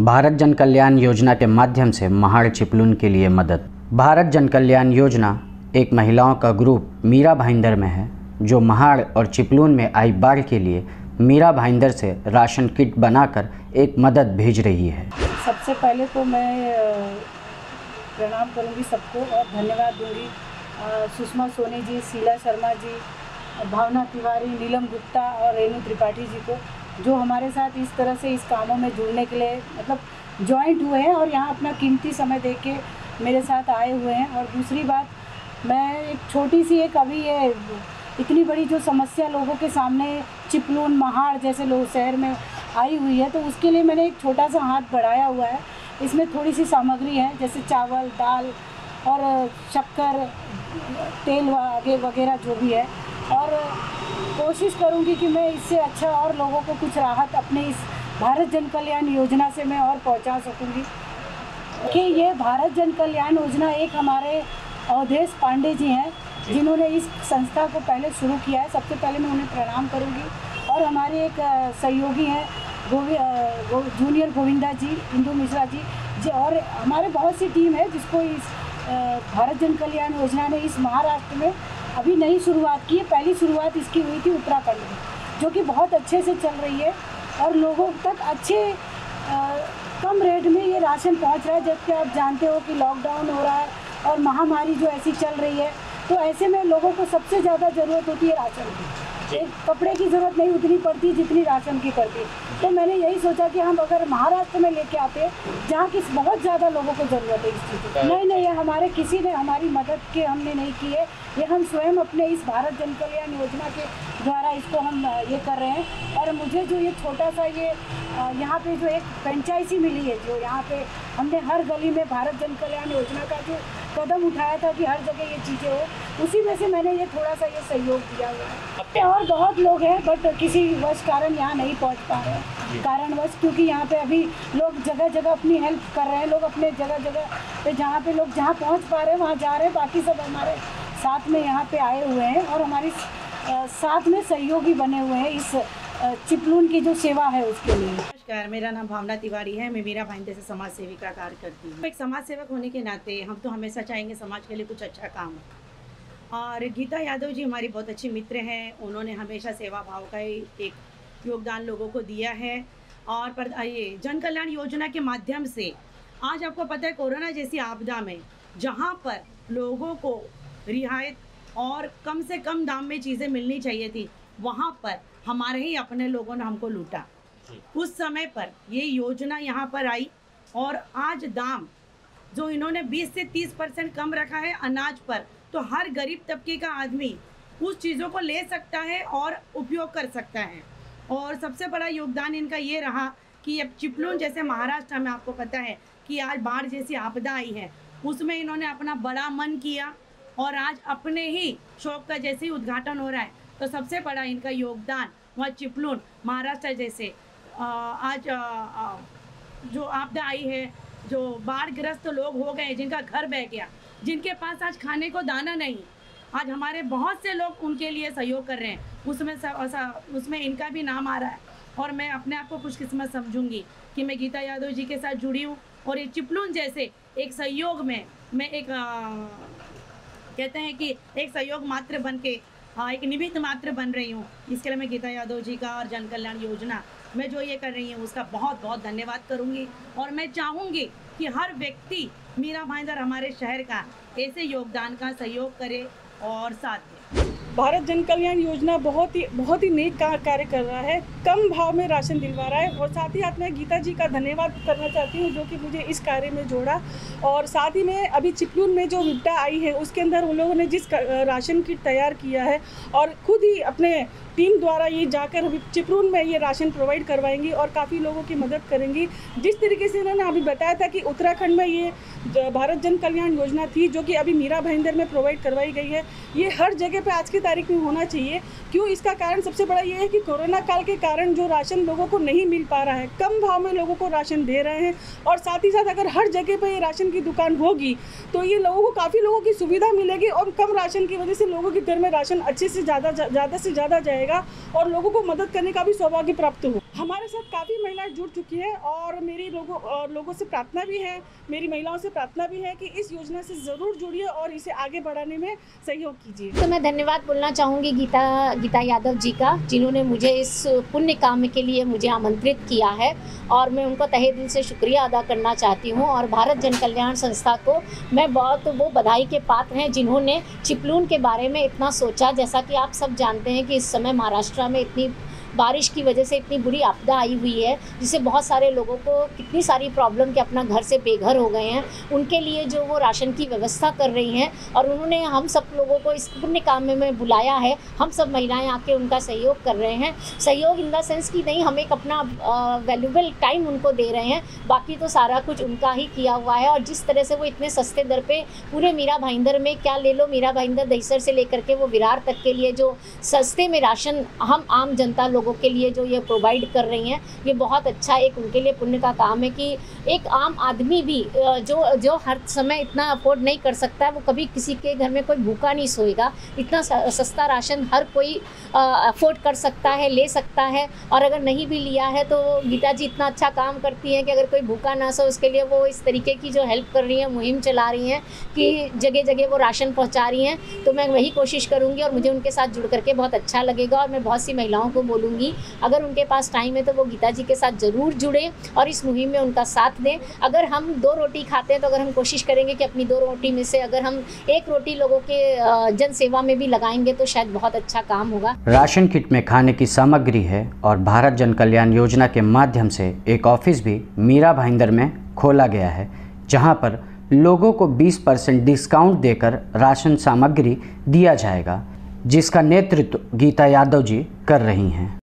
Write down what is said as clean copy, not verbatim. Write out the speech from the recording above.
भारत जन कल्याण योजना के माध्यम से महाड़ चिपलून के लिए मदद। भारत जन कल्याण योजना एक महिलाओं का ग्रुप मीरा भाईंदर में है, जो महाड़ और चिपलून में आई बाढ़ के लिए मीरा भाईंदर से राशन किट बनाकर एक मदद भेज रही है। सबसे पहले तो मैं प्रणाम करूंगी सबको और धन्यवाद दूंगी सुषमा सोनी जी, शीला शर्मा जी, भावना तिवारी, नीलम गुप्ता और रेणु त्रिपाठी जी को, जो हमारे साथ इस तरह से इस कामों में जुड़ने के लिए मतलब जॉइंट हुए हैं और यहाँ अपना कीमती समय दे के मेरे साथ आए हुए हैं। और दूसरी बात, मैं एक छोटी सी अभी ये इतनी बड़ी जो समस्या लोगों के सामने चिपलून महाड़ जैसे लोग शहर में आई हुई है, तो उसके लिए मैंने एक छोटा सा हाथ बढ़ाया हुआ है। इसमें थोड़ी सी सामग्री है, जैसे चावल, दाल और शक्कर, तेल वगैरह जो भी है, और कोशिश करूंगी कि मैं इससे अच्छा और लोगों को कुछ राहत अपने इस भारत जन कल्याण योजना से मैं और पहुंचा सकूंगी। कि ये भारत जन कल्याण योजना एक हमारे अवधेश पांडे जी हैं, जिन्होंने इस संस्था को पहले शुरू किया है। सबसे पहले मैं उन्हें प्रणाम करूंगी। और हमारे एक सहयोगी हैं जूनियर गोविंदा जी, इंदू मिश्रा जी, और हमारे बहुत सी टीम है जिसको इस भारत जन कल्याण योजना ने इस महाराष्ट्र में अभी नई शुरुआत की है। पहली शुरुआत इसकी हुई थी उत्तराखंड में, जो कि बहुत अच्छे से चल रही है और लोगों तक अच्छे कम रेट में ये राशन पहुंच रहा है। जबकि आप जानते हो कि लॉकडाउन हो रहा है और महामारी जो ऐसी चल रही है, तो ऐसे में लोगों को सबसे ज़्यादा ज़रूरत होती है राशन की। एक कपड़े की ज़रूरत नहीं उतनी पड़ती जितनी राशन की पड़ती। तो मैंने यही सोचा कि हम अगर महाराष्ट्र में लेके आते, जहाँ की बहुत ज़्यादा लोगों को ज़रूरत है इस चीज़ की। नहीं, ये हमारे किसी ने हमारी मदद के हमने नहीं की है, ये हम स्वयं अपने इस भारत जन कल्याण योजना के द्वारा इसको हम ये कर रहे हैं। और मुझे जो ये छोटा सा ये यहाँ पे जो एक फ्रेंचाइजी मिली है, जो यहाँ पे हमने हर गली में भारत जन कल्याण योजना का जो कदम उठाया था कि हर जगह ये चीज़ें हो, उसी में से मैंने ये थोड़ा सा ये सहयोग दिया हुआ है। और बहुत लोग हैं बट किसी वश कारण यहाँ नहीं पहुँच पा रहे हैं, कारणवश, क्योंकि यहाँ पे अभी लोग जगह जगह अपनी हेल्प कर रहे हैं। लोग अपने जगह जगह पे जहाँ पे लोग जहाँ पहुँच पा रहे हैं वहाँ जा रहे हैं। बाकी सब हमारे साथ में यहाँ पे आए हुए हैं और हमारी साथ में सहयोगी बने हुए हैं इस चिपलून की जो सेवा है उसके लिए। नमस्कार, मेरा नाम भावना तिवारी है। मैं मीरा भाईंदर से समाज सेवी का कार्य करती हूँ। एक समाज सेवक होने के नाते हम तो हमेशा चाहेंगे समाज के लिए कुछ अच्छा काम हो। और गीता यादव जी हमारी बहुत अच्छी मित्र हैं। उन्होंने हमेशा सेवा भाव का एक योगदान लोगों को दिया है। और पर ये जन कल्याण योजना के माध्यम से आज आपको पता है, कोरोना जैसी आपदा में जहाँ पर लोगों को रियायत और कम से कम दाम में चीज़ें मिलनी चाहिए थी, वहाँ पर हमारे ही अपने लोगों ने हमको लूटा। उस समय पर ये योजना यहाँ पर आई और आज दाम जो इन्होंने 20 से 30% कम रखा है अनाज पर, तो हर गरीब तबके का आदमी उस चीज़ों को ले सकता है और उपयोग कर सकता है। और सबसे बड़ा योगदान इनका ये रहा कि अब चिपलून जैसे महाराष्ट्र में आपको पता है कि आज बाढ़ जैसी आपदा आई है, उसमें इन्होंने अपना बड़ा मन किया और आज अपने ही शौक का जैसे ही उद्घाटन हो रहा है, तो सबसे बड़ा इनका योगदान वहाँ चिपलून महाराष्ट्र जैसे आज जो आपदा आई है, जो बाढ़ग्रस्त लोग हो गए, जिनका घर बह गया, जिनके पास आज खाने को दाना नहीं, आज हमारे बहुत से लोग उनके लिए सहयोग कर रहे हैं। उसमें इनका भी नाम आ रहा है और मैं अपने आप को खुशकिस्मत समझूंगी कि मैं गीता यादव जी के साथ जुड़ी हूँ। और ये चिपलून जैसे एक सहयोग में मैं एक कहते हैं कि एक सहयोग मात्र बन के एक निमित्त मात्र बन रही हूँ। इसके लिए मैं गीता यादव जी का और जन कल्याण योजना मैं जो ये कर रही हूँ उसका बहुत बहुत धन्यवाद करूँगी। और मैं चाहूँगी कि हर व्यक्ति मीरा भाईंदर हमारे शहर का ऐसे योगदान का सहयोग करे और साथ दे। भारत जन कल्याण योजना बहुत ही नेक कार्य कर रहा है, कम भाव में राशन दिलवा रहा है। और साथ ही साथ मैं गीता जी का धन्यवाद करना चाहती हूँ, जो कि मुझे इस कार्य में जोड़ा। और साथ ही में अभी चिपलून में जो विपदा आई है उसके अंदर उन लोगों ने जिस राशन किट तैयार किया है और खुद ही अपने टीम द्वारा ये जाकर चिपलून में ये राशन प्रोवाइड करवाएंगी और काफ़ी लोगों की मदद करेंगी। जिस तरीके से इन्होंने अभी बताया था कि उत्तराखंड में ये भारत जन कल्याण योजना थी, जो कि अभी मीरा भाईंदर में प्रोवाइड करवाई गई है, ये हर जगह पे आज की तारीख में होना चाहिए। क्यों? इसका कारण सबसे बड़ा ये है कि कोरोना काल के कारण जो राशन लोगों को नहीं मिल पा रहा है, कम भाव में लोगों को राशन दे रहे हैं। और साथ ही साथ अगर हर जगह पे ये राशन की दुकान होगी तो ये लोगों को काफ़ी लोगों की सुविधा मिलेगी और कम राशन की वजह से लोगों के घर में राशन अच्छे से ज़्यादा से ज़्यादा जाएगा और लोगों को मदद करने का भी सौभाग्य प्राप्त हो। हमारे साथ काफ़ी महिलाएं जुड़ चुकी है और मेरी लोगों से प्रार्थना भी है, मेरी महिलाओं से प्रार्थना भी है कि इस योजना से ज़रूर जुड़िए और इसे आगे बढ़ाने में सहयोग कीजिए। तो मैं धन्यवाद बोलना चाहूँगी गीता यादव जी का, जिन्होंने मुझे इस पुण्य काम के लिए मुझे आमंत्रित किया है और मैं उनको तहे दिल से शुक्रिया अदा करना चाहती हूँ। और भारत जन कल्याण संस्था को मैं बहुत वो बधाई के पात्र हैं जिन्होंने चिपलून के बारे में इतना सोचा। जैसा कि आप सब जानते हैं कि इस समय महाराष्ट्र में इतनी बारिश की वजह से इतनी बुरी आपदा आई हुई है, जिससे बहुत सारे लोगों को कितनी सारी प्रॉब्लम के अपना घर से बेघर हो गए हैं। उनके लिए जो वो राशन की व्यवस्था कर रही हैं और उन्होंने हम सब लोगों को इस पुण्य काम में बुलाया है। हम सब महिलाएं आके उनका सहयोग कर रहे हैं। सहयोग इन द सेंस कि नहीं, हम एक अपना वैल्यूबल टाइम उनको दे रहे हैं, बाकी तो सारा कुछ उनका ही किया हुआ है। और जिस तरह से वो इतने सस्ते दर पे पूरे मीरा भाईंदर में, क्या ले लो, मीरा भाईंदर दहीसर से लेकर के वो विरार तक के लिए जो सस्ते में राशन हम आम जनता लोगों के लिए जो ये प्रोवाइड कर रही हैं, ये बहुत अच्छा एक उनके लिए पुण्य का काम है कि एक आम आदमी भी जो हर समय इतना अफोर्ड नहीं कर सकता है, वो कभी किसी के घर में कोई भूखा नहीं सोएगा। इतना सस्ता राशन हर कोई अफोर्ड कर सकता है, ले सकता है। और अगर नहीं भी लिया है तो गीता जी इतना अच्छा काम करती हैं कि अगर कोई भूखा ना सो, उसके लिए वो इस तरीके की जो हेल्प कर रही हैं, मुहिम चला रही हैं कि जगह जगह वो राशन पहुँचा रही हैं। तो मैं वही कोशिश करूँगी और मुझे उनके साथ जुड़ करके बहुत अच्छा लगेगा। और मैं बहुत सी महिलाओं को बोलूँगी, अगर उनके पास टाइम है तो वो गीता जी के साथ ज़रूर जुड़ें और इस मुहिम में उनका साथ दें। अगर हम 2 रोटी खाते हैं तो अगर हम कोशिश करेंगे कि अपनी 2 रोटी में से अगर हम 1 रोटी लोगों के जन सेवा में भी लगाएंगे तो शायद बहुत अच्छा काम होगा। राशन किट में खाने की सामग्री है और भारत जन कल्याण योजना के माध्यम से एक ऑफिस भी मीरा भाईंदर में खोला गया है, जहां पर लोगों को 20% डिस्काउंट देकर राशन सामग्री दिया जाएगा, जिसका नेतृत्व गीता यादव जी कर रही हैं।